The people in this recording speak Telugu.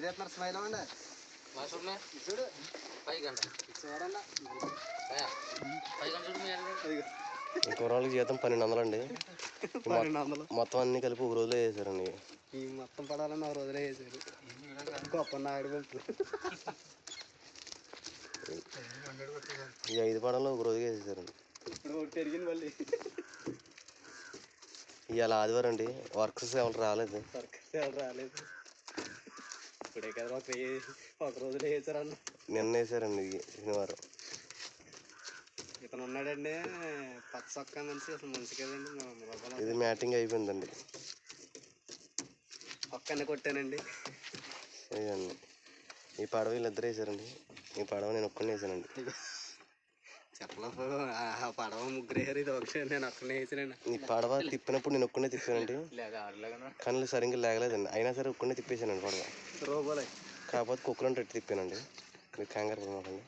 చేస్తున్నారు స్మైల్ అవ్వండి చూడు 5 గంటలు చూడండి 5 గంటలు చూడు. ఈ కుర్రాళ్ళకి జీతం 1200 అండి. 1200 మొత్తం అన్ని కలిపి ఒక రోజులో వేసారండి. ఈ మొత్తం పడాలని ఒక రోజులో వేసారు. గొప్ప నాయుడు గుంపు ఈ 5 పడాలు ఒక రోజుగా వేసేసారండి. ఇప్పుడు ఒకటి పెరిగింది మళ్ళీ. ఇవాళ ఆదివారం అండి. వర్కర్స్ ఎవరు రాలేదు. ఇప్పుడే కదా ఒక రోజులో వేసారన్న. నిన్న వేసారండి శనివారం. ఇతను ఉన్నాడండి పచ్చ చొక్కా మనిషి, అసలు మనిషి కదండి. ఇది మ్యాటింగ్ అయిపోయిందండి. ఒక్కనే కొట్టానండి. ఇదండి ఈ పడవ వీళ్ళిద్దరు వేసారండి. ఈ పడవ నేను ఒక్కనే వేసానండి. చెప్పలేదు ఆ పడవ ముగ్గురు వేసారు, ఇది ఒకసారి నేను ఒక్కనే వేసానండి. ఈ పడవ తిప్పినప్పుడు నేను ఒక్కనే తిప్పానండి. కళ్ళు సరిగ్గా లేగలేదండి. అయినా సరే ఒక్కనే తిప్పేసానండి పడవ. రోబోలే కాకపోతే కుక్కలను రెట్టి తిప్పానండి. మీరు కంగారు పడమాకండి.